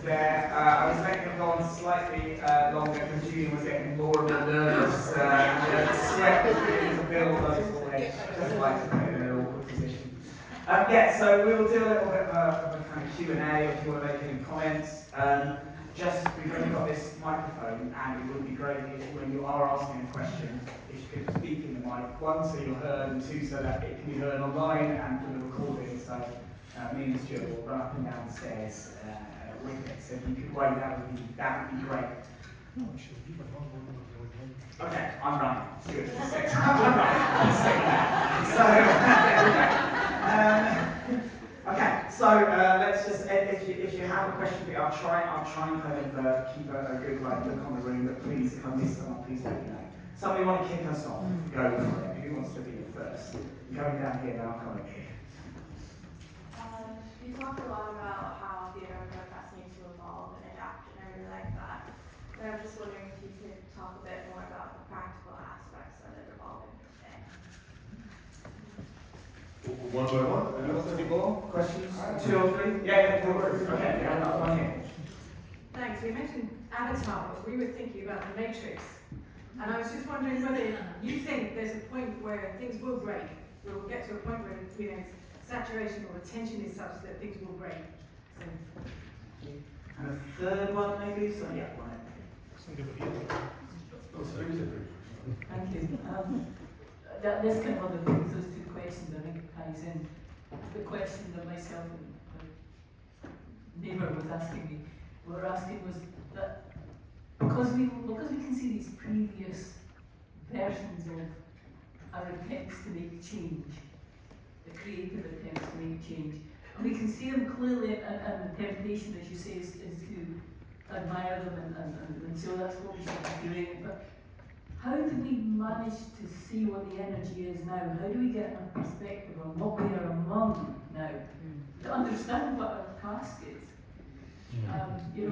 there. I was letting them go on slightly longer because Julian was getting more and more nervous. The sweat was beginning to build on his forehead, just like to put him in an awkward position. So we will do a little bit of a kind of Q&A if you want to make any comments. We've only got this microphone, and it would be great if when you are asking a question, if you could speak in the mic, one, so you're heard, and two, so that it can be heard online and for the recording. So me and Stuart will run up and down the stairs with it. So if you could wait, that would be great. Okay, I'm running. Stuart, just say I'm running. Say that. So let's just, if you have a question, I'll try and kind of keep a good look on the room, but please, if I miss someone, please let me know. Somebody want to kick us off? Go for it. Who wants to be the first? You're going down here, then I'll come over here. You talked a lot about how theatre and broadcast needs to evolve and adapt, and I really like that. But I'm just wondering if you could talk a bit more about the practical aspects of it evolving today. One by one? People? Questions? Two or three? Yeah, okay, yeah, one here. Thanks. We mentioned Avatar, but we were thinking about The Matrix. And I was just wondering whether you think there's a point where things will break. We'll get to a point where saturation or attention is such that things will break. So. And a third one, maybe? So, yeah, one. Thank you. That's kind of one of those two questions I think ties in. The question that myself and my neighbour was asking me, was that because we can see these previous versions of our attempts to make change, the creative attempts to make change, and we can see them clearly, and the temptation, as you say, is to admire them, and so that's what we should be doing. But how do we manage to see what the energy is now? How do we get enough perspective on what we are among now to understand what our task is? Do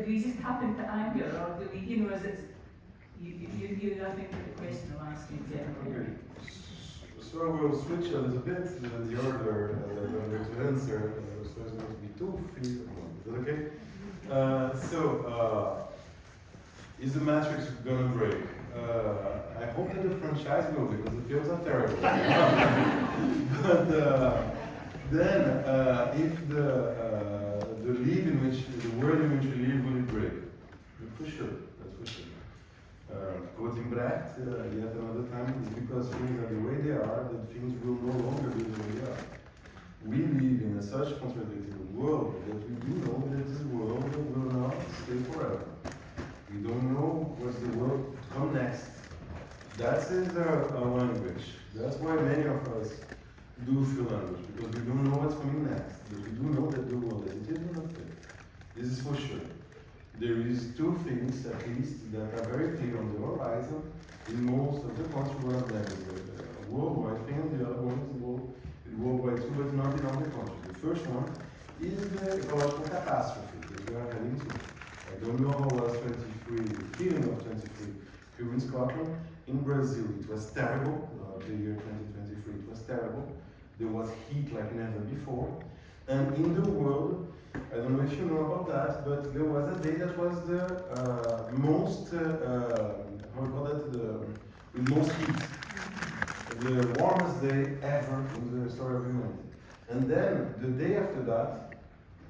we just happen to anger, or do we, is it, I think the question I'm asking generally. So we'll switch a little bit in the order that I'm going to answer, so it's going to be 2, 3, 1. Is that okay? Is the Matrix going to break? I hope that the franchise will, because the films are terrible. But then, if the world in which we live will break, for sure, that's for sure. Quoting Brecht, yet another time, is because things are the way they are, that things will no longer be the way they are. We live in such contradictory world that we do know that this world will not stay forever. We don't know what's the world to come next. That is our language. That's why many of us do feel language, because we don't know what's coming next. But we do know that the world as it is will not stay. This is for sure. There is 2 things, at least, that are very clear on the horizon in most of the countries where I'm living. A worldwide thing, the other one is worldwide too, but not in all the countries. The first one is the ecological catastrophe that we are heading to. I don't know how was 23, the feeling of 23 here in Scotland. In Brazil, it was terrible. The year 2023, it was terrible. There was heat like never before. And in the world, I don't know if you know about that, but there was a day that was the most, the most heat. The warmest day ever in the story of humanity. And then, the day after that,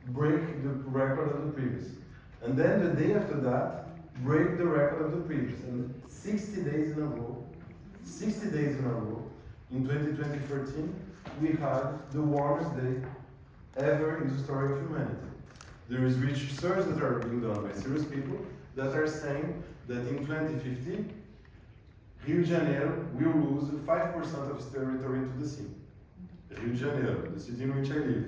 break the record of the previous. And then the day after that, break the record of the previous. And 60 days in a row, in 2013, we had the warmest day ever in the story of humanity. There is research that are being done by serious people that are saying that in 2050, Rio de Janeiro will lose 5% of its territory to the sea. Rio de Janeiro, the city in which I live.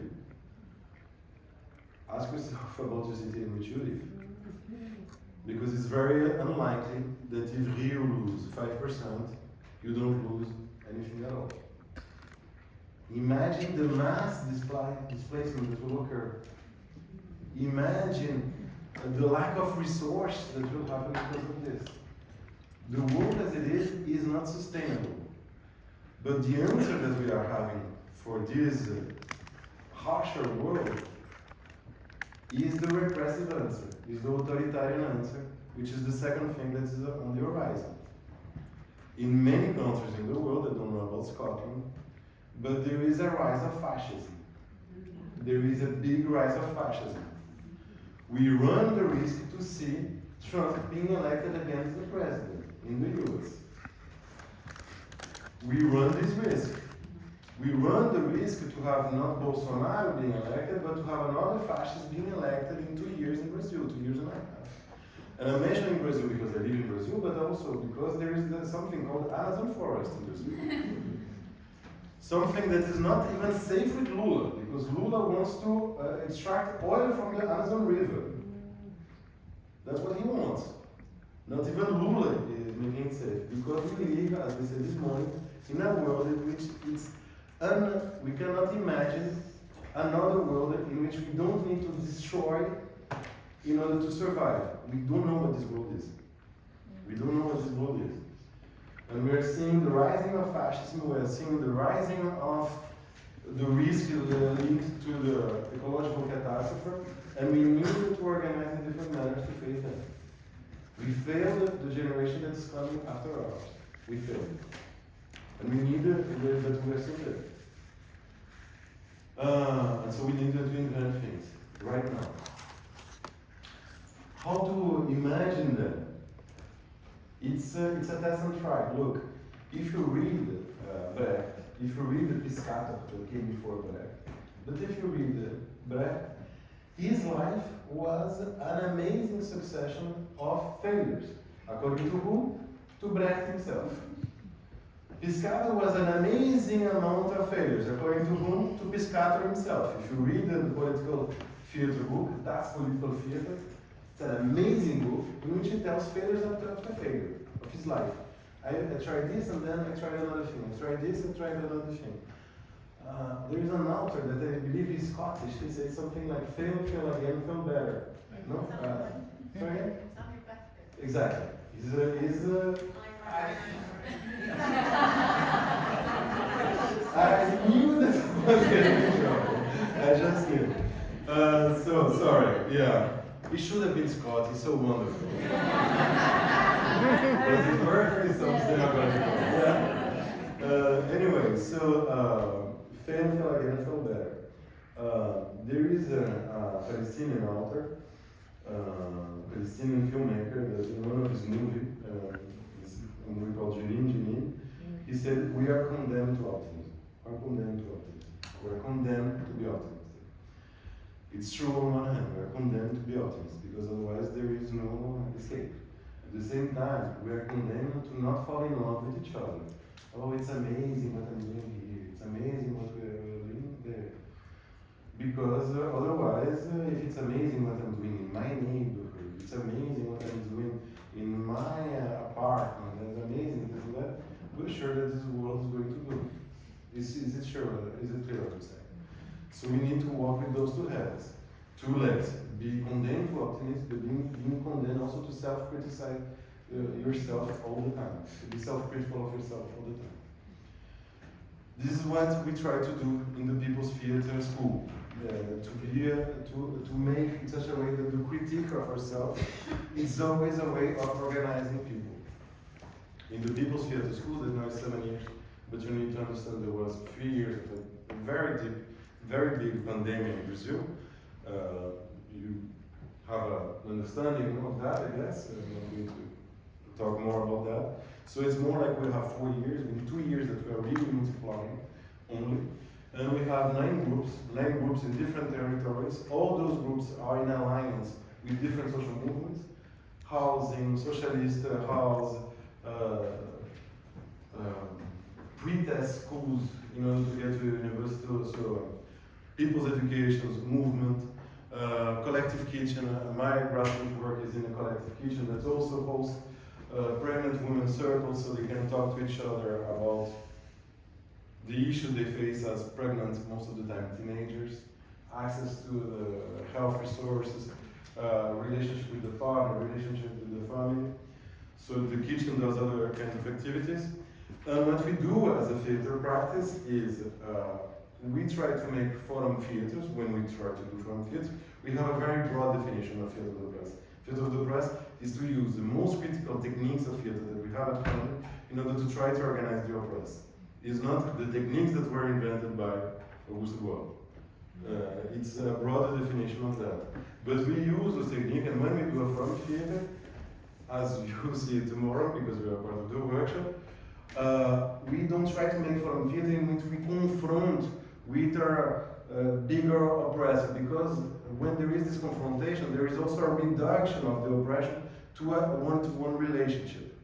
Ask yourself about the city in which you live. Because it's very unlikely that if Rio loses 5%, you don't lose anything at all. Imagine the mass displacement that will occur. Imagine the lack of resource that will happen because of this. The world as it is not sustainable. But the answer that we are having for this harsher world is the repressive answer, is the authoritarian answer, which is the second thing that is on the horizon. In many countries in the world, I don't know about Scotland, but there is a rise of fascism. There is a big rise of fascism. We run the risk to see Trump being elected again as the president in the US. We run this risk. We run the risk to have not Bolsonaro being elected, but to have another fascist being elected in 2 years in Brazil, 2 years and a half. And I'm mentioning Brazil because I live in Brazil, but also because there is something called Amazon forest in Brazil. Something that is not even safe with Lula, because Lula wants to extract oil from the Amazon River. That's what he wants. Not even Lula is making it safe, because we live, as we said this morning, in a world in which we cannot imagine another world in which we don't need to destroy in order to survive. We don't know what this world is. We don't know what this world is. And we are seeing the rising of fascism, we are seeing the rising of the risk linked to the ecological catastrophe, and we need to organize in different manners to face them. We failed the generation that is coming after ours. We failed. And we need but we are still there. And so we need to invent things right now. How to imagine them? It's a test and try. Look, if you read Brecht, if you read the Piscator that came before Brecht, but if you read Brecht, his life was an amazing succession of failures. According to who? To Brecht himself. Piscator was an amazing amount of failures. According to whom? To Piscator himself. If you read the political theater book, that's political theater. It's an amazing book in which he tells failures after failure of his life. I tried this and then I tried another thing. I tried this and tried another thing. There is an author that I believe is Scottish. He says something like fail again, fail better. No? Sorry again? Exactly. I knew that I was getting in trouble. I just knew. So sorry. Yeah. He should have been Scott, he's so wonderful. But his murder is something I'm going to do. Anyway, so fail again, fail better. There is a Palestinian author, Palestinian filmmaker, that in one of his movies, a movie called Julian, he said, we are condemned to optimism. We are condemned to optimism. We are condemned to be optimistic. It's true on one hand, we are condemned to be optimists, because otherwise there is no escape. At the same time, we are condemned to not fall in love with each other. Oh, it's amazing what I'm doing here, it's amazing what we are doing there. Because otherwise, if it's amazing what I'm doing in my neighborhood, it's amazing what I'm doing in my apartment, it's amazing this and that, we're sure that this world is going to go. Is it sure? Is it clear what I'm saying? So we need to walk with those two heads, two legs. Be condemned to optimism, but being condemned also to self-criticize yourself all the time. To be self-critical of yourself all the time. This is what we try to do in the People's Theatre School. To make in such a way that the critique of ourselves is always a way of organizing people. In the People's Theatre School, there's now 7 years, but you need to understand there was 3 years of a very deep, very big pandemic in Brazil. You have an understanding of that, I guess. I'm not going to talk more about that. So it's more like we have 4 years, in 2 years that we are really multiplying only. And we have 9 groups in different territories. All those groups are in alliance with different social movements. Housing, socialist house, pre-test schools in order to get to university, so people's education movement, collective kitchen. My grassroots work is in a collective kitchen that also hosts pregnant women circles so they can talk to each other about the issue they face as pregnant, most of the time teenagers, access to the health resources, relationship with the partner, relationship with the family. So the kitchen does other kinds of activities. And what we do as a theater practice is we try to make forum theaters. When we try to do forum theaters, We have a very broad definition of theatre of the press. Theatre of the press is to use the most critical techniques of theatre that we have at hand in order to try to organize the operas. It's not the techniques that were invented by Boal. It's a broader definition of that. But we use those techniques, and when we do a forum theatre, as you will see tomorrow, because we are part of the workshop, we don't try to make forum theatre in which we confront with our bigger oppressor, because when there is this confrontation, there is also a reduction of the oppression to a one-to-one relationship.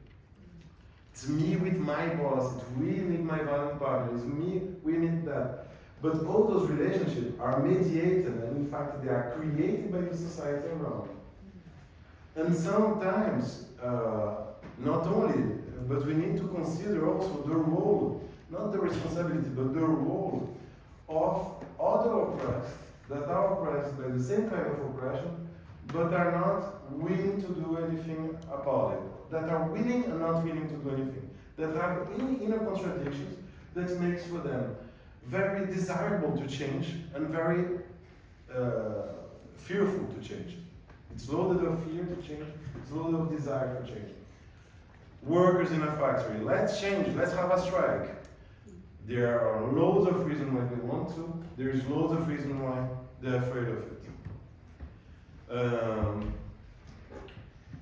It's me with my boss, it's we with my violent partner, it's me, we need that. But all those relationships are mediated, and in fact they are created by the society around. And sometimes, not only, but we need to consider also the role, not the responsibility, but the role of other oppressed, that are oppressed by the same kind of oppression, but are not willing to do anything about it. That are willing and not willing to do anything. That have inner contradictions that makes for them very desirable to change and very fearful to change. It's loaded of fear to change, it's loaded of desire for change. Workers in a factory, let's change, let's have a strike. There are loads of reasons why they want to, there's loads of reasons why they're afraid of it.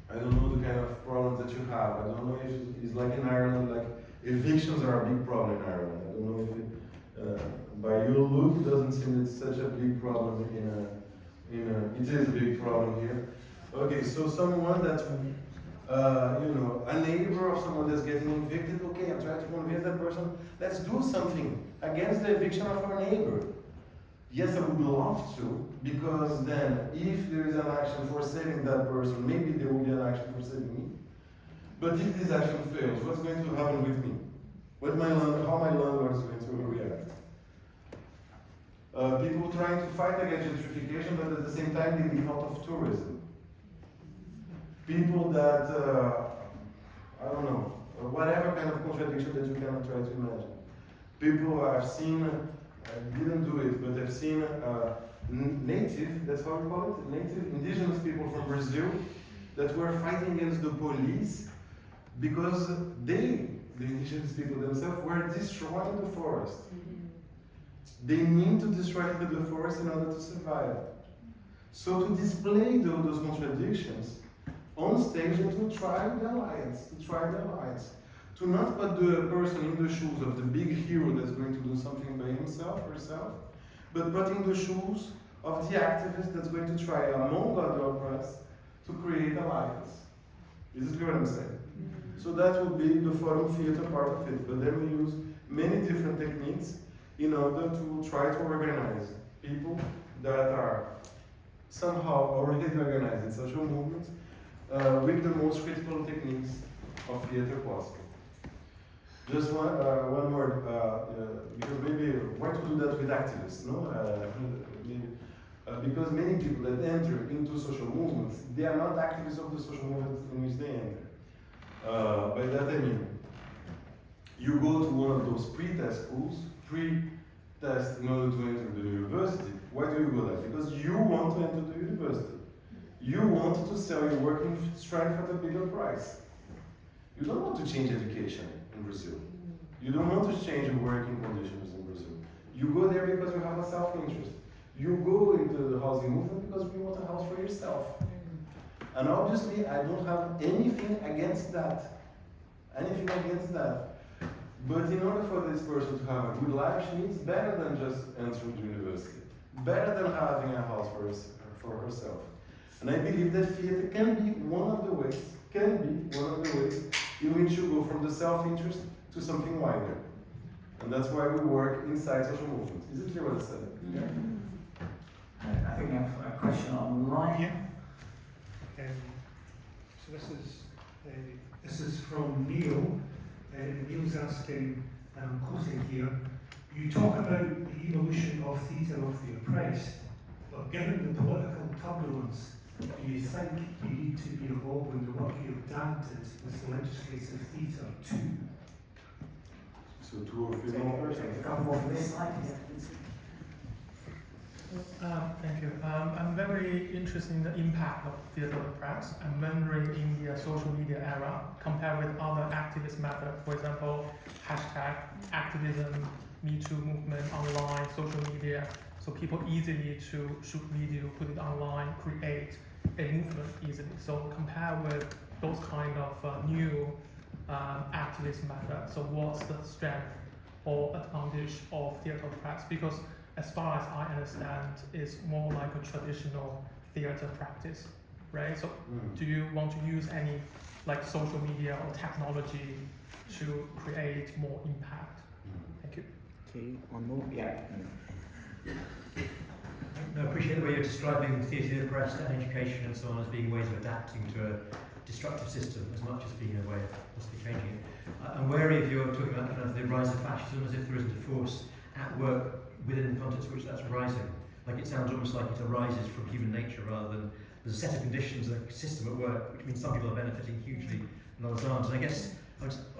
I don't know the kind of problems that you have. I don't know if it's like in Ireland, like evictions are a big problem in Ireland. I don't know if it, by your look, it doesn't seem it's such a big problem it is a big problem here. Okay, so someone that, a neighbor of someone that's getting evicted, okay, I'm trying to convince that person, let's do something against the eviction of our neighbor. Yes, I would love to, because then if there is an action for saving that person, maybe there will be an action for saving me. But if this action fails, what's going to happen with me? How my landlord is going to react? People trying to fight against gentrification, but at the same time they live out of tourism. People that, I don't know, whatever kind of contradiction that you cannot try to imagine. People I've seen, I didn't do it, but I've seen native, that's how we call it, native indigenous people from Brazil that were fighting against the police because they, the indigenous people themselves, were destroying the forest. They need to destroy the forest in order to survive. So to display those contradictions on stage and to try the alliance, to not put the person in the shoes of the big hero that's going to do something by himself or herself, but put in the shoes of the activist that's going to try, among other oppressed, to create alliance. Is it clear what I'm saying? So that would be the forum theater part of it, but then we use many different techniques in order to try to organize people that are somehow already organized in social movements with the most critical techniques of theater possible. Just one word, because maybe why to do that with activists, no? Because many people that enter into social movements, they are not activists of the social movement in which they enter. By that I mean, you go to one of those pre-test schools, pre-test in order to enter the university. Why do you go there? Because you want to enter the university. You want to sell your working strength at a bigger price. You don't want to change education in Brazil. You don't want to change your working conditions in Brazil. You go there because you have a self-interest. You go into the housing movement because you want a house for yourself. And obviously, I don't have anything against that. But in order for this person to have a good life, she needs better than just entering the university. Better than having a house for herself. And I believe that theater can be one of the ways in which you go from the self-interest to something wider. And that's why we work inside social movements. Is it clear what I said? Yeah. I think we have a question online. So this is from Neil. Neil's asking, and I'm quoting here, you talk about the evolution of theatre of the oppressed, but given the political turbulence, do you think you need to be involved in the work your dad did with the legislative theatre too? So 2 or 3 more persons. A couple more from this side. Thank you. I'm very interested in the impact of theatre of the press. I'm wondering in the social media era, compared with other activist methods, for example, hashtag activism, Me Too movement online, social media, so people easily to shoot video, put it online, create a movement easily. So compare with those kind of new activist methods. So what's the strength or advantage of theatre of the press? Because as far as I understand, it's more like a traditional theatre practice, right? So do you want to use any like social media or technology to create more impact? Thank you. Okay, one more. Yeah. No, I appreciate the way you're describing theatre, press, and education and so on as being ways of adapting to a destructive system as much as being a way of possibly changing it. I'm wary of you talking about kind of the rise of fascism as if there isn't a force at work within the context in which that's rising. Like it sounds almost like it arises from human nature rather than there's a set of conditions, a system at work, which means some people are benefiting hugely and others aren't. And I guess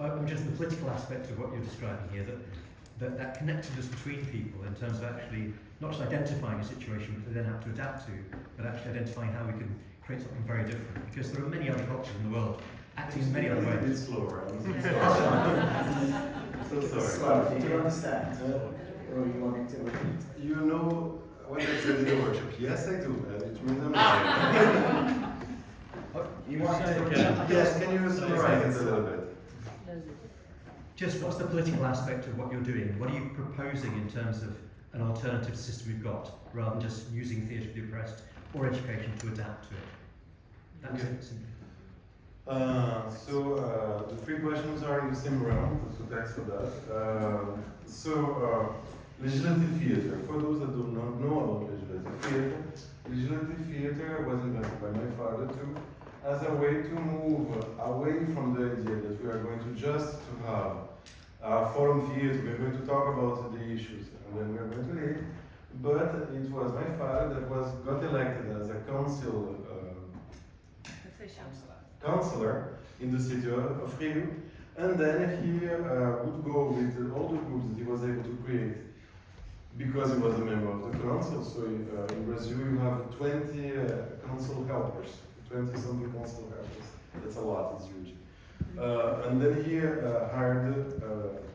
I'm just the political aspect of what you're describing here, that connectedness between people in terms of actually not just identifying a situation which they then have to adapt to, but actually identifying how we can create something very different. Because there are many other cultures in the world acting in many other ways. A bit slower. I'm so sorry. Slow. Do you understand? Or you want me to repeat? You know what I said in the workshop? Yes, I do. It means I'm You want to Yes, can you summarize it a little bit? Just what's the political aspect of what you're doing? What are you proposing in terms of an alternative system we've got, rather than just using theatre for the oppressed or education to adapt to it? That's it. So the three questions are in the same realm, so thanks for that. Legislative theatre. For those that do not know about legislative theatre was invented by my father too, as a way to move away from the idea that we are going to just to have a forum theatre, we're going to talk about the issues, and then we're going to leave. But it was my father that got elected as a councillor in the city of Rio, and then he would go with all the groups that he was able to create, because he was a member of the council. So in Brazil you have 20 council helpers, 20-something council helpers. That's a lot, it's huge. And then he hired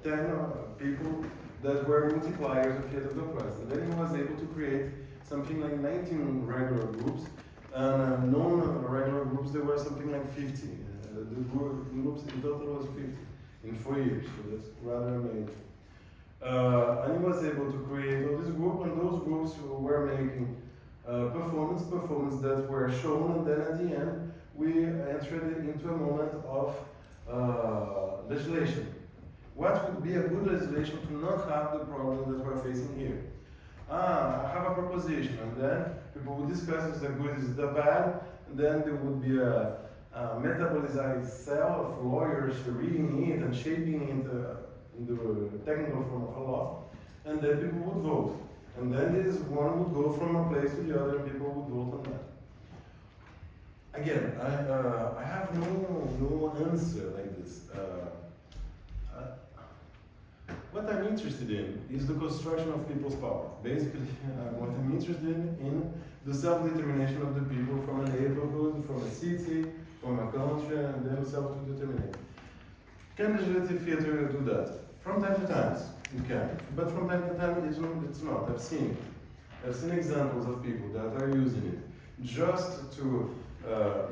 10 people that were multipliers of theatre of the press. And then he was able to create something like 19 regular groups, and non-regular groups there were something like 50. The groups in total was 50 in 4 years, so that's rather amazing. And he was able to create all this group, and those groups were making performance that were shown, and then at the end we entered into a moment of legislation. What would be a good legislation to not have the problem that we're facing here? I have a proposition, and then people would discuss is the good, is the bad, and then there would be a metabolized cell of lawyers reading it and shaping it in the technical form of a law, and then people would vote. And then this one would go from a place to the other, and people would vote on that. Again, I have no answer like this. What I'm interested in is the construction of people's power. Basically, what I'm interested in the self-determination of the people from a neighborhood, from a city, from a country, and then self-determinate. Can legislative theatre do that? From time to time, you can. But from time to time, it's not. I've seen examples of people that are using it just to,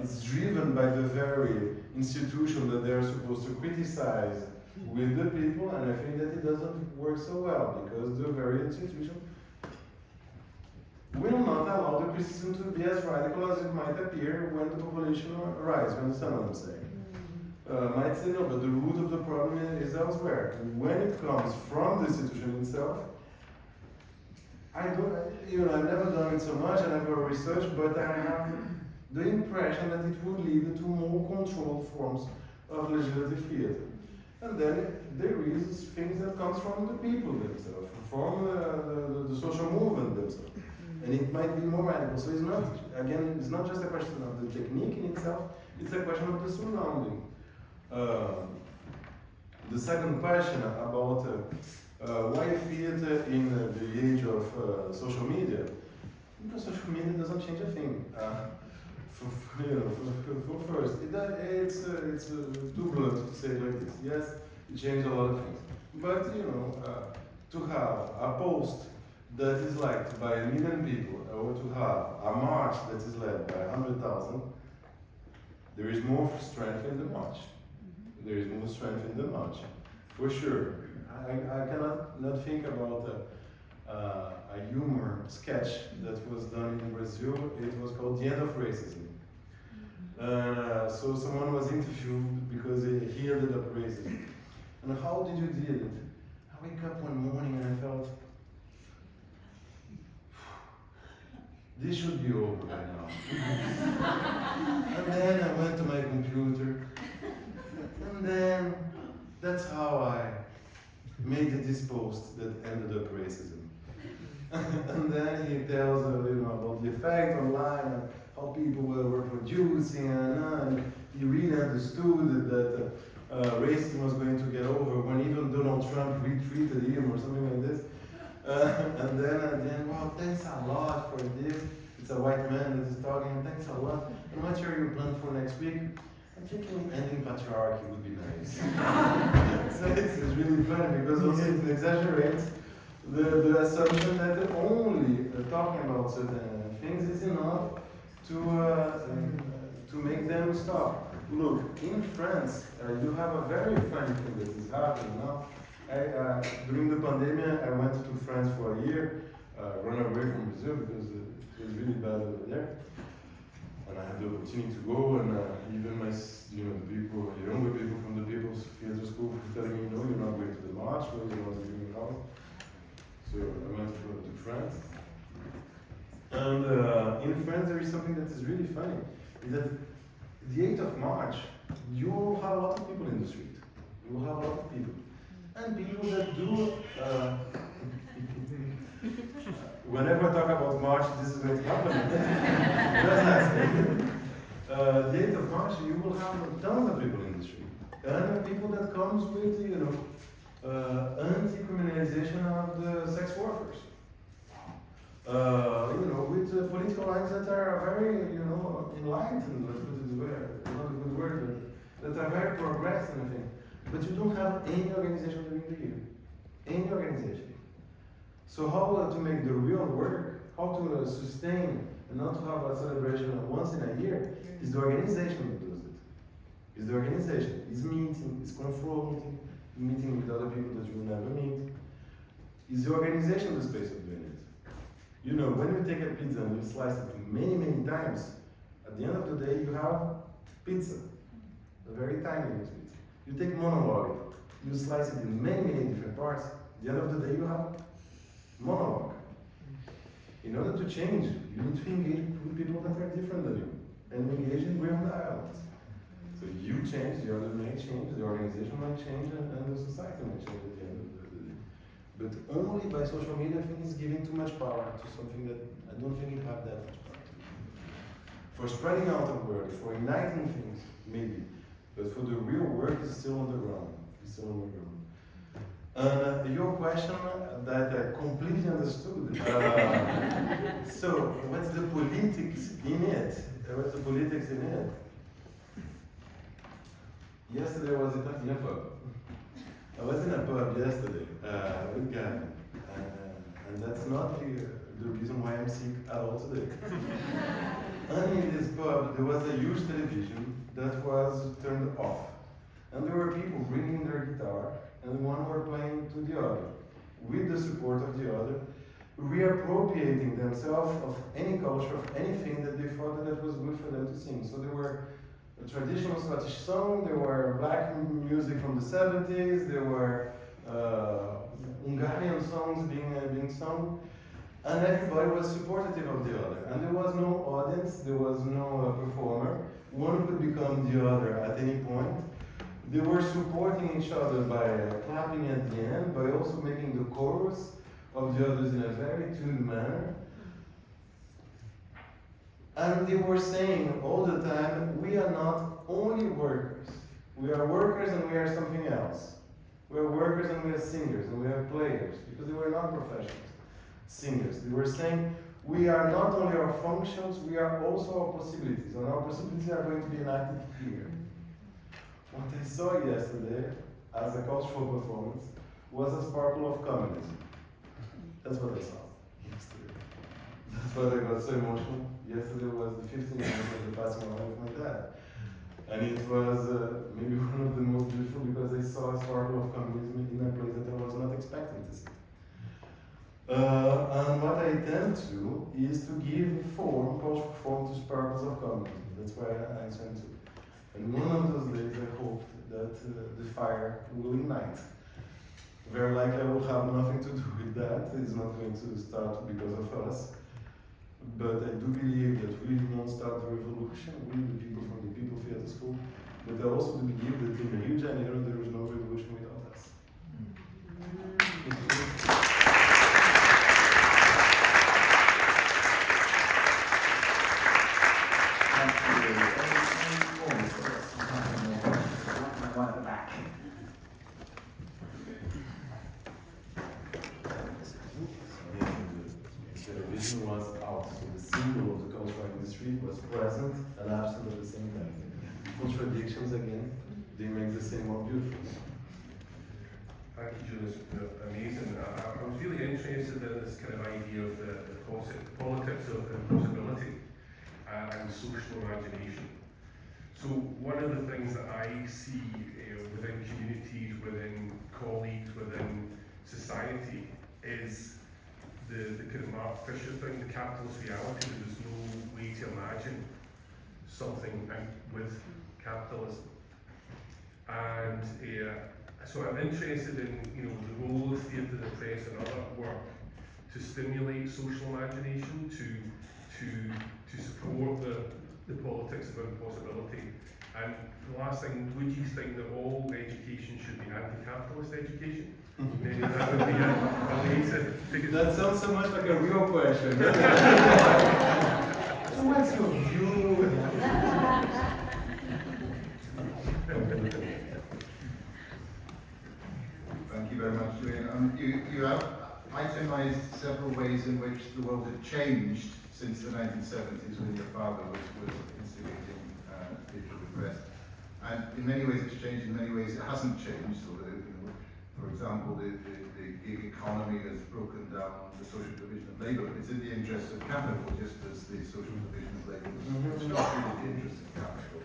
it's driven by the very institution that they're supposed to criticize with the people, and I think that it doesn't work so well, because the very institution will not allow the criticism to be as radical as it might appear when the population arrives. You understand what I'm saying? Might say no, but the root of the problem is elsewhere. And when it comes from the institution itself, I've never done it so much, I never researched, but I have the impression that it would lead to more controlled forms of legislative theatre. And then there is things that comes from the people themselves, from the social movement themselves. And it might be more radical. So it's not just a question of the technique in itself, it's a question of the surrounding. The second question about why theatre in the age of social media. Because social media doesn't change a thing. For first, it's too blunt to say it like this. Yes, it changed a lot of things. But to have a post that is liked by 1 million people, or to have a march that is led by 100,000, there is more strength in the march. There is more strength in the march, for sure. I cannot not think about a humor sketch that was done in Brazil. It was called The End of Racism. So someone was interviewed because he ended up racist. And how did you deal it? I wake up one morning and I felt, this should be over by now. And then I went to my computer, and then that's how I made this post that ended up racism. And then he tells about the effect online and how people were producing, and he really understood that racism was going to get over when even Donald Trump retweeted him or something like this. And then, wow, thanks a lot for this. It's a white man that is talking, thanks a lot. And what are you planning for next week? I'm thinking ending patriarchy would be nice. So it's really funny because also it exaggerates the assumption that only talking about certain things is enough to make them stop. Look, in France, you have a very funny thing that is happening now. During the pandemic, I went to France for a year, run away from Brazil because it was really bad over there. And I had the opportunity to go, and even my, the people, the younger people from the People's Theatre School telling me, no, you're not going to the march, well, you're not doing it now. So I went to France. And in France, there is something that is really funny, is that the 8th of March, you will have a lot of people in the street. You will have a lot of people. And people that do, whenever I talk about March, this is going to happen. The 8th of March, you will have tons of people in the street. And people that comes with, anti-criminalization of the sex workers. With political lines that are very, enlightened, let's put it this way, not a good word, but that are very progressive and things. But you don't have any organization during the year. Any organization. So how to make the real work, how to sustain and not to have a celebration once in a year, is the organization that does it. It's the organization. It's meeting, it's confronting, meeting with other people that you will never meet. Is the organization the space of doing it? When you take a pizza and you slice it many, many times, at the end of the day you have pizza. A very tiny pizza. You take monologue, you slice it in many, many different parts. At the end of the day you have monologue. In order to change, you need to engage with people that are different than you and engage in real dialogues. So you change, the other may change, the organization might change, and the society might change at the end of the day. But only by social media, I think it's giving too much power to something that I don't think it have that much power. For spreading out the word, for igniting things, maybe. But for the real work, it's still on the ground. It's still on the ground. Your question that I completely understood. So, what's the politics in it? What's the politics in it? Yesterday I was in a pub. I was in a pub yesterday with Gavin. And that's not the reason why I'm sick at all today. And in this pub, there was a huge television that was turned off. And there were people bringing their guitar, and one were playing to the other, with the support of the other, reappropriating themselves of any culture, of anything that they thought that was good for them to sing. So there were a traditional Scottish song, there were black music from the 70s, there were Hungarian songs being sung, and everybody was supportive of the other. And there was no audience, there was no performer. One could become the other at any point. They were supporting each other by clapping at the end, by also making the chorus of the others in a very tuned manner. And they were saying all the time, we are not only workers. We are workers and we are something else. We are workers and we are singers and we are players, because they were not professionals, singers. They were saying, we are not only our functions, we are also our possibilities, and our possibilities are going to be enacted here. What I saw yesterday as a cultural performance was a sparkle of communism. That's what I saw yesterday. That's why I got so emotional. Yesterday was the 15th anniversary of the passing away of my dad. And it was maybe one of the most beautiful because I saw a sparkle of communism in a place that I was not expecting to see. And what I tend to do is to give form, cultural form, to sparkles of communism. That's why I tend to. And one of those days I hope that the fire will ignite. Very likely I will have nothing to do with that. It's not going to start because of us. But I do believe that we won't start the revolution, we the people from the People Theatre School. But I also do believe that in Rio de Janeiro there is no revolution without us. One at the back. The television was out, so the symbol of the cultural industry was present and absent at the same time. Contradictions again, they make the same more beautiful. Thank you, Julian. It's amazing. I was really interested in this kind of idea of the politics of impossibility and social imagination. So one of the things that I see within communities, within colleagues, within society is the kind of Mark Fisher thing, the capitalist reality. There's no way to imagine something with capitalism. And so I'm interested in the role of theatre, the press, and other work to stimulate social imagination, to support the politics of impossibility. And the last thing, would you think that all education should be anti-capitalist education? Maybe that would be a way to That sounds so much like a real question. So what's your view? Thank you very much, Julian. You have itemized several ways in which the world had changed since the 1970s when your father was instigating digital press. And in many ways it's changed, in many ways it hasn't changed. So, for example, the gig economy has broken down the social division of labour. It's in the interest of capital, just as the social division of labour was structured in the interest of capital.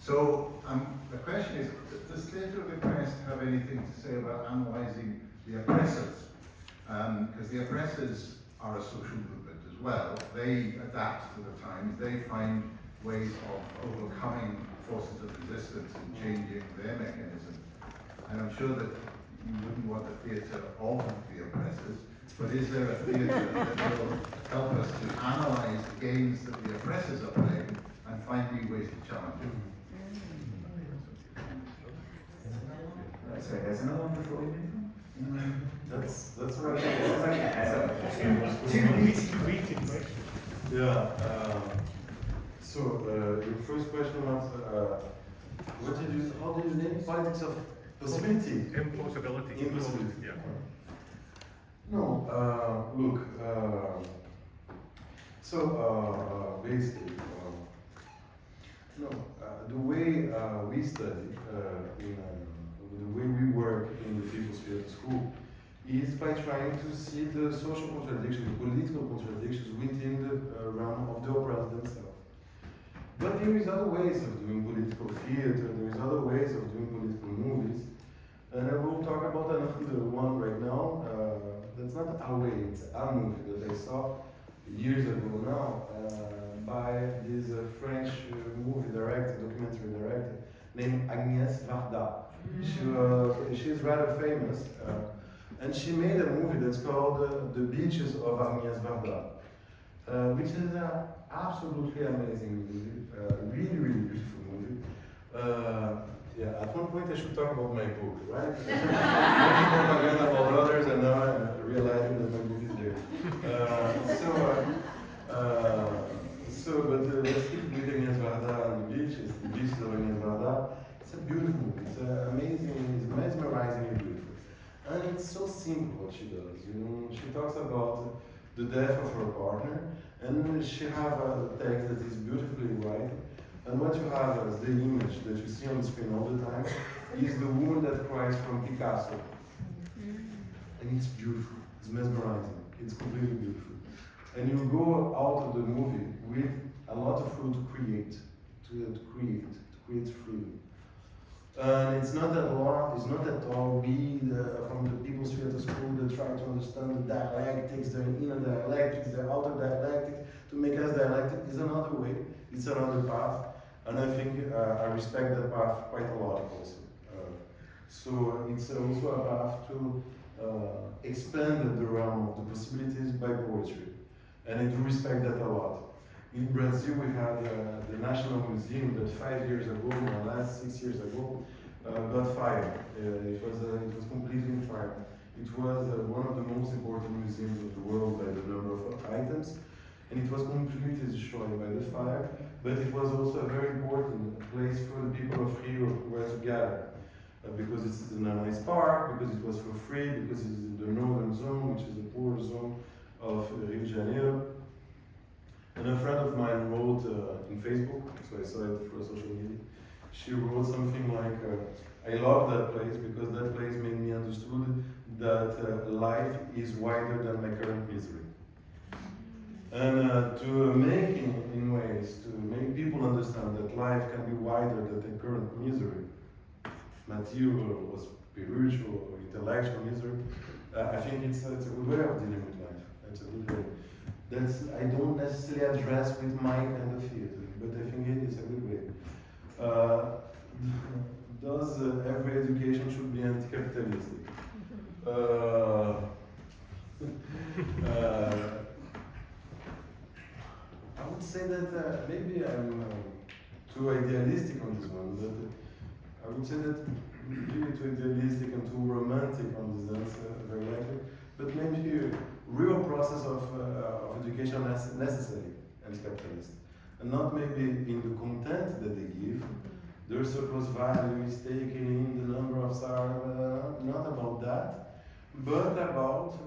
So the question is, does theatre of the oppressed have anything to say about analysing the oppressors? Because the oppressors are a social movement as well. They adapt to the times. They find ways of overcoming forces of resistance and changing their mechanism. And I'm sure that you wouldn't want a theatre of the oppressors, but is there a theatre that will help us to analyse the games that the oppressors are playing and find new ways to challenge them? Sorry, there's another one before we move on? That's right. Yeah. So your first question was, how did you name it? Politics of possibility. impossibility. Impossibility. Yeah. No, look. Basically, the way we study, the way we work in the People's Theatre School, is by trying to see the social contradictions, the political contradictions within the realm of the oppressed themselves. But there is other ways of doing political theatre, there is other ways of doing political movies, and I will talk about another one right now. That's not a way, it's a movie that I saw years ago now by this French movie director, documentary director, named Agnès Varda. She's rather famous, and she made a movie that's called The Beaches of Agnès Varda, which is an absolutely amazing movie, really, really beautiful movie. Yeah, at one point I should talk about my book, right? Making propaganda about others, and now I'm realizing that my book is there. But let's keep with Agnès Varda and the beaches of Agnès Varda. It's a beautiful movie. It's amazing. It's mesmerizingly beautiful, and it's so simple what she does. She talks about the death of her partner, and she have a text that is beautifully written. And what you have as the image that you see on the screen all the time is the woman that cries from Picasso. And it's beautiful, it's mesmerizing, it's completely beautiful. And you go out of the movie with a lot of room to create freely. And it's not at all we from the people's theater school that try to understand the dialectics, the inner dialectics, the outer dialectics, to make us dialectic is another way, it's another path. And I think I respect that path quite a lot also. So it's also a path to expand the realm of the possibilities by poetry. And I do respect that a lot. In Brazil, we had the National Museum that 5 years ago, or last 6 years ago, got fired. It was completely fired. It was one of the most important museums of the world by the number of items, and it was completely destroyed by the fire. But it was also a very important place for the people of Rio who were to gather, because it's in a nice park, because it was for free, because it's in the northern zone, which is the poor zone of Rio de Janeiro. And a friend of mine wrote in Facebook, so I saw it through social media. She wrote something like, I love that place because that place made me understood that life is wider than my current misery. And to make in ways, to make people understand that life can be wider than the current misery, material or spiritual or intellectual misery, I think it's a good way of dealing with life. It's a good way. I don't necessarily address with my kind of theater, but I think it's a good way. Does every education should be anti-capitalistic? I would say that maybe I'm too idealistic on this one, but I would say that maybe too idealistic and too romantic on this answer, very likely. But maybe a real process of education is necessary anti-capitalist, and not maybe in the content that they give. Their surplus value is taken in the number of stars, not about that, but about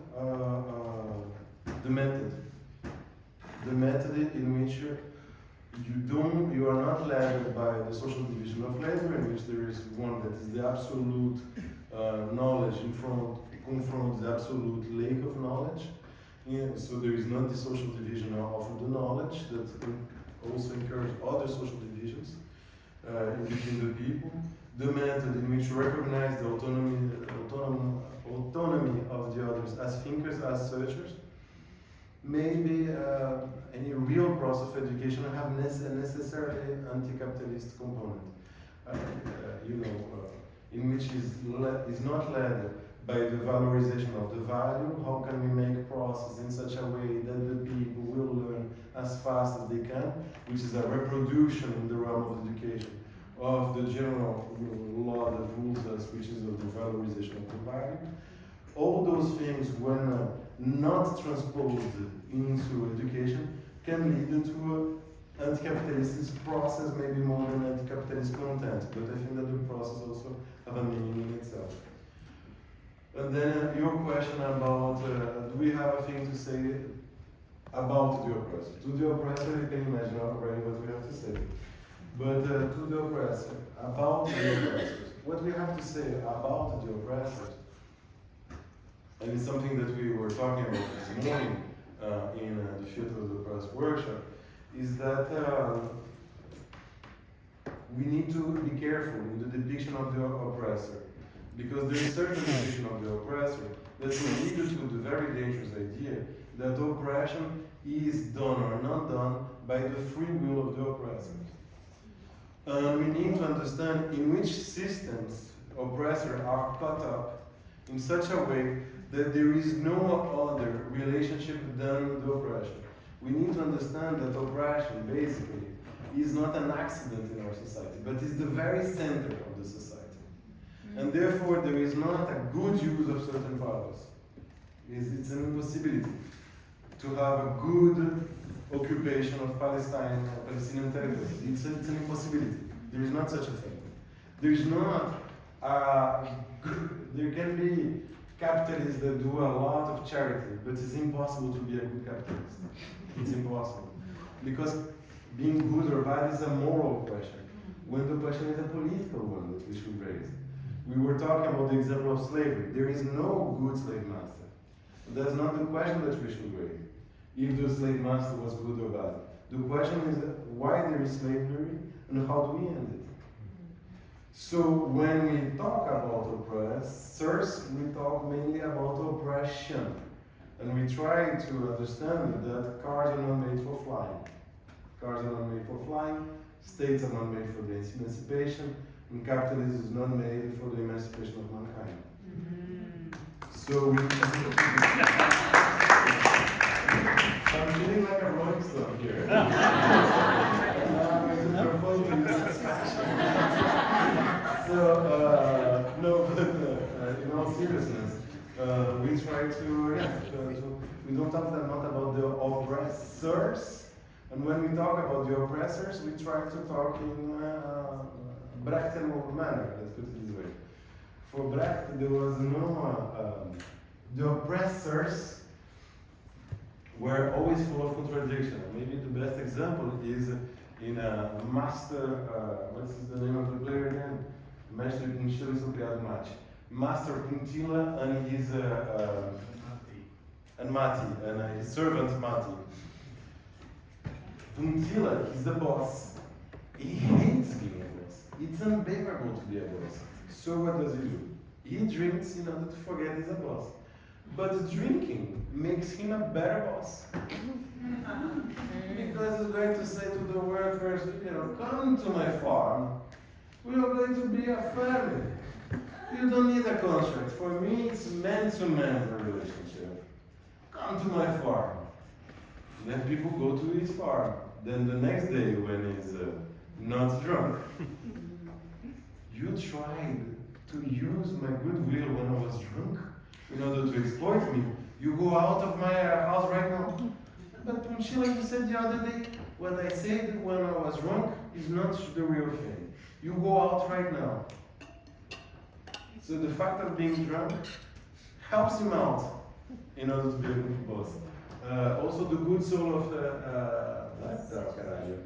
the method. The method in which you are not led by the social division of labor, in which there is one that is the absolute knowledge confronts the absolute lack of knowledge. Yeah, so there is not the social division of the knowledge that also encourages other social divisions between the people. The method in which you recognize the autonomy of the others as thinkers, as searchers. Maybe any real process of education have necessarily anti-capitalist component, in which is not led by the valorization of the value. How can we make process in such a way that the people will learn as fast as they can, which is a reproduction in the realm of education of the general law that rules us, which is of the valorization of the value. All those things, when not transposed into education, can lead into an anti-capitalist process, maybe more than anti-capitalist content. But I think that the process also have a meaning in itself. And then your question about, do we have a thing to say about the oppressor? To the oppressor, you can imagine already what we have to say. But to the oppressor, about the oppressors, what we have to say about the oppressors, and it's something that we were talking about this morning in the Theatre of the Oppressed workshop, is that we need to be careful in the depiction of the oppressor. Because there is certain depiction of the oppressor that will lead to the very dangerous idea that oppression is done or not done by the free will of the oppressor. We need to understand in which systems oppressors are caught up in such a way that there is no other relationship than the oppression. We need to understand that oppression, basically, is not an accident in our society, but is the very center of the society. And therefore, there is not a good use of certain values. It's an impossibility to have a good occupation of Palestine or Palestinian territory. It's an impossibility. There is not such a thing. There is not there can be capitalists that do a lot of charity, but it's impossible to be a good capitalist. It's impossible. Because being good or bad is a moral question, when the question is a political one that we should raise. We were talking about the example of slavery. There is no good slave master. That's not the question that we should raise, if the slave master was good or bad. The question is why there is slavery and how do we end it? So when we talk about oppressors, we talk mainly about oppression. And we try to understand that cars are not made for flying. Cars are not made for flying, states are not made for the emancipation, and capitalism is not made for the emancipation of mankind. So we I'm feeling like a rolling stone here. So, no, but in all seriousness, we try to, we don't talk that much about the oppressors, and when we talk about the oppressors, we try to talk in Brechtian manner, let's put it this way. For Brecht, there was no, the oppressors were always full of contradiction. Maybe the best example is in what's the name of the player again? Mestre Pinchila e Criado Mate. Master Puntila and his and his servant Mati. Puntila, he's the boss. He hates being a boss. It's unbearable to be a boss. So what does he do? He drinks in order to forget he's a boss. But drinking makes him a better boss. Because he's going to say to the workers, come to my farm. We are going to be a family. You don't need a contract. For me, it's man-to-man relationship. Come to my farm. Then people go to his farm. Then the next day, when he's not drunk, you tried to use my goodwill when I was drunk in order to exploit me. You go out of my house right now. But Punchila, you said the other day, what I said when I was drunk is not the real thing. You go out right now. So the fact of being drunk helps him out in order to be a good boss. Also the good soul of caralho.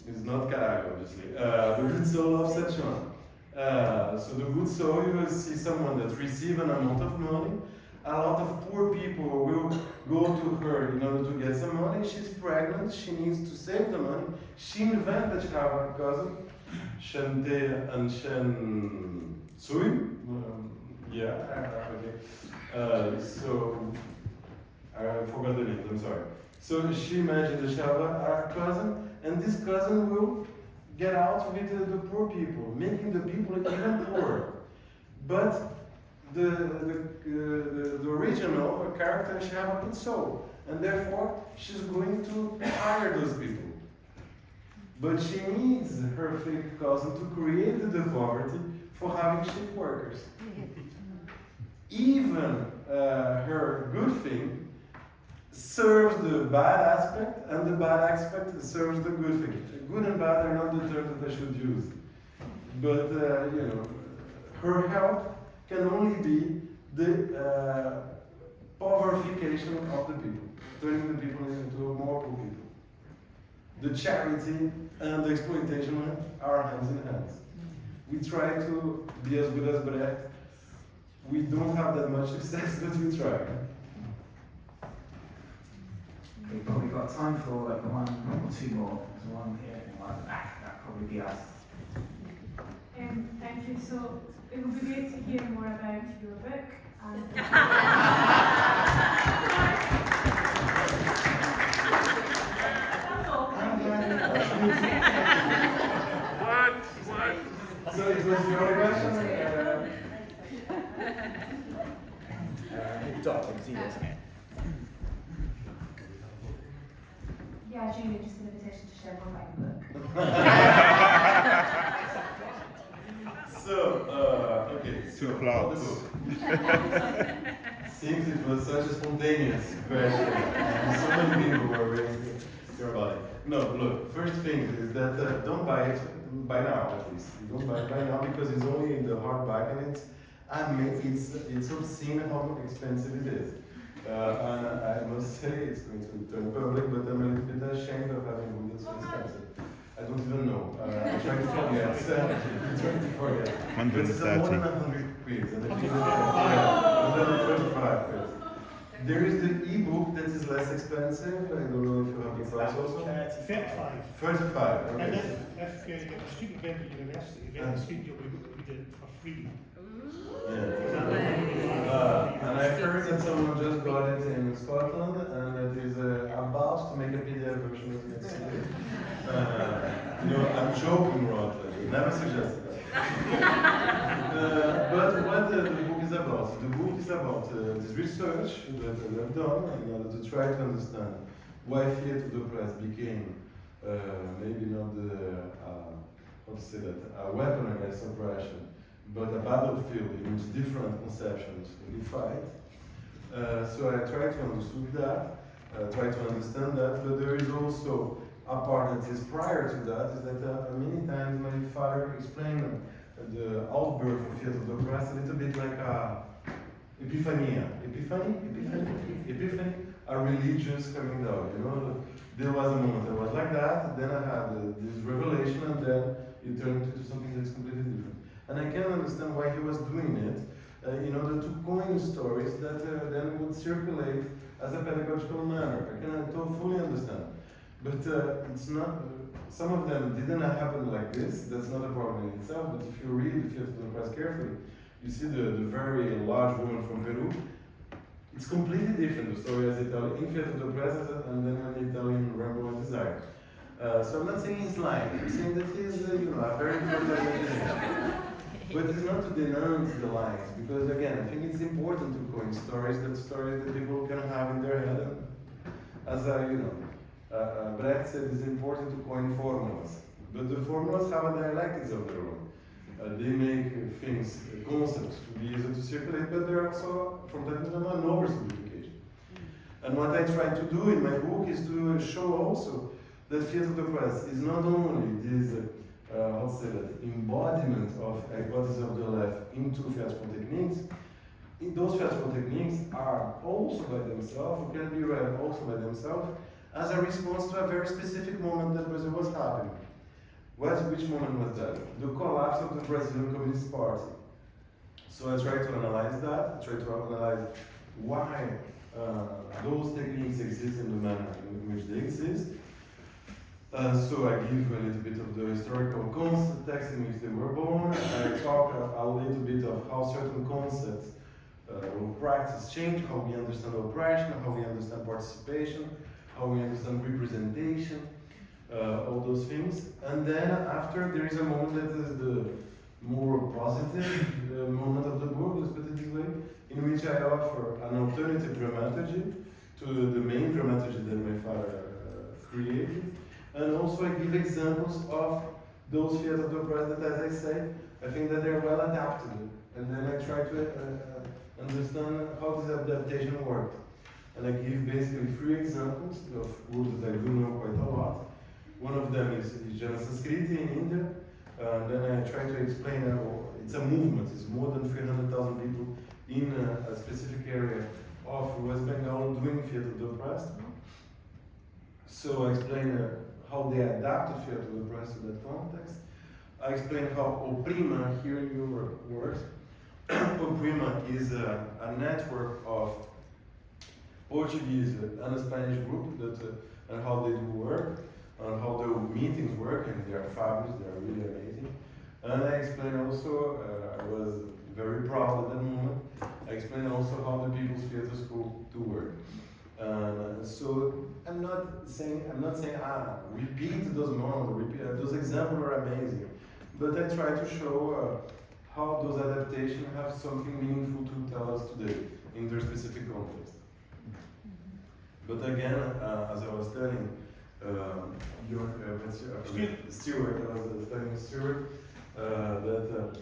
It's not caralho, obviously. The good soul of Szechuan. So the good soul, you will see someone that receives an amount of money. A lot of poor people will go to her in order to get some money. She's pregnant, she needs to save the money. She invented to have a cousin, Shante and Shen Sui. So I forgot the name, I'm sorry. So she imagined to have a cousin, and this cousin will get out with the poor people, making the people even poorer. But the original character, she has a good soul, and therefore she's going to hire those people. But she needs her fake cousin to create the poverty for having cheap workers. Even her good thing serves the bad aspect, and the bad aspect serves the good thing. Good and bad are not the terms that I should use. But, her help can only be the poverification of the people, turning the people into more poor people. The charity and the exploitation are hands in hands. We try to be as good as Brecht. We don't have that much success, but we try. We've probably got time for like one or two more. There's one here and one at the back. That'll probably be us. Thank you. So it would be great to hear more about your book. That's all. So it was your question? Yeah, Julian, just an invitation to share more about your book. So, okay. To applause. Seems it was such a spontaneous question. So many people were waiting to hear about it. No, look, first thing is that don't buy it by now, at least. You don't buy it by now because it's only in the hardback and it's a I mean, it's obscene how expensive it is. And I must say it's going to turn public, but I'm a little bit ashamed of having wood that's so expensive. I don't even know. I try to forget. I'm trying to forget. But it's more than 100 quid. And I think that 135 quid. There is the e-book that is less expensive. I don't know if you have the price also. 35. 35. And Okay. if you get a student event at university, event studio, we did it for free. And I heard that someone just got it in Scotland, and it is about to make a PDF version of it. I'm joking, Rod. Never suggested that. But what the book is about? The book is about this research that I've done in order to try to understand why theatre de presse became maybe not the how to say that, a weapon against oppression, but a battlefield in which different conceptions will fight. So I try to understand that, try to understand that, but there is also a part that is prior to that, is that many times my father explained the outbirth of theatre de presse a little bit like a epiphany, a religious coming down, you know. There was a moment I was like that, then I had this revelation, and then it turned into something that's completely different. And I can understand why he was doing it, in order to coin stories that then would circulate as a pedagogical manner. I can fully understand. But it's not, some of them didn't happen like this, that's not a problem in itself, but if you read the Theatre de presse carefully, you see the very large woman from Peru. It's completely different, the story as they tell in Theatre de presse and then when they tell in Rainbow and Desire. So I'm not saying he's lying, I'm saying that he's a very important but it's not to denounce the lies, because again, I think it's important to coin stories that people can have in their head. And as Brecht said, it's important to coin formulas, but the formulas have a dialectics of their own. They make things, concepts to be easy to circulate, but they're also, from time to time, an oversimplification. And what I try to do in my book is to show also that Theatre de presse is not only this, embodiment of hypothesis of the left into theatrical techniques. Those theatrical techniques are also by themselves, can be read also by themselves, as a response to a very specific moment that Brazil was having. Which moment was that? The collapse of the Brazilian Communist Party. So I try to analyze that, I try to analyze why those techniques exist in the manner in which they exist. So I give a little bit of the historical context in which they were born. I talk a little bit of how certain concepts or practice change, how we understand oppression, how we understand participation, how we understand representation, all those things. And then after there is a moment that is the more positive moment of the book, let's put it this way, in which I offer an alternative dramaturgy to the main dramaturgy that my father created. And also I give examples of those theatres de presse that, as I say, I think that they're well adapted. And then I try to understand how this adaptation worked. And I give basically 3 examples of words that I do know quite a lot. One of them is Jana Sanskriti in India. Then I try to explain it's a movement. It's more than 300,000 people in a specific area of West Bengal doing theatre de presse. So I explain how they adapted theatre de presse to that context. I explain how Oprima here in Europe works. Oprima is a network of Portuguese and Spanish group and how they do work, and how the meetings work, and they are fabulous, they are really amazing. And I explain also, I was very proud at that moment, I explain also how the People's Theatre School do work. So I'm not saying repeat those moments, those examples are amazing, but I try to show how those adaptations have something meaningful to tell us today in their specific context. But again, as I was telling Stuart, that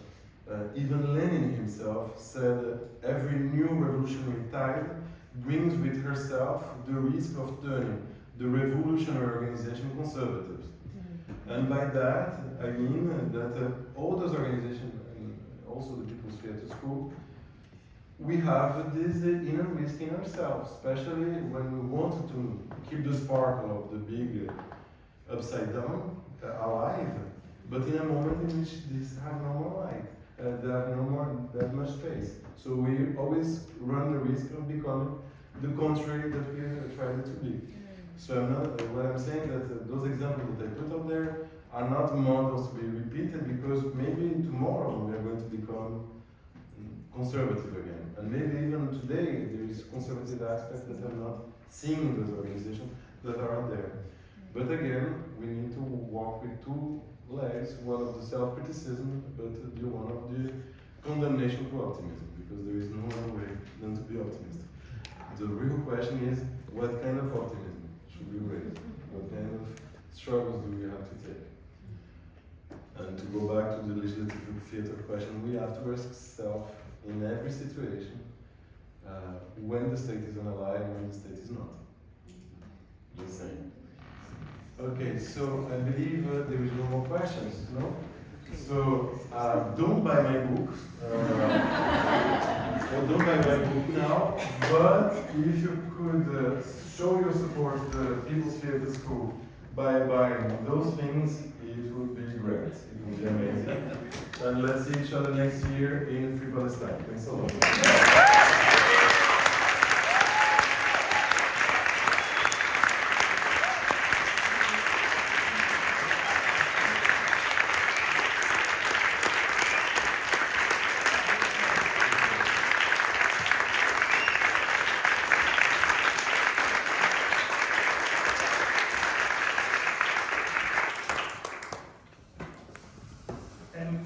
even Lenin himself said every new revolutionary tide brings with herself the risk of turning the revolutionary organization conservatives. And by that, I mean that all those organizations, also the People's Theatre School, we have this inner risk in ourselves, especially when we wanted to keep the sparkle of the big upside down alive, but in a moment in which these have no more light, they have no more that much space. So we always run the risk of becoming the contrary that we tried to be. So I'm not, what I'm saying that those examples that I put up there are not models to be repeated, because maybe tomorrow we are going to become conservative again. And maybe even today there is conservative aspects that I'm not seeing in those organizations that are out there. But again, we need to walk with two legs, one of the self-criticism, but the one of the condemnation to optimism, because there is no other way than to be optimistic. The real question is, what kind of optimism should we raise? What kind of struggles do we have to take? And to go back to the legislative theatre question, we have to ask ourselves in every situation when the state is unalive and when the state is not. Just saying. Okay, so I believe there is no more questions, no? So don't buy my book. Don't buy my book now, but if you could show your support to the People's Theatre School by buying those things, it would be great. It would be amazing. And let's see each other next year in Free Palestine. Thanks a lot.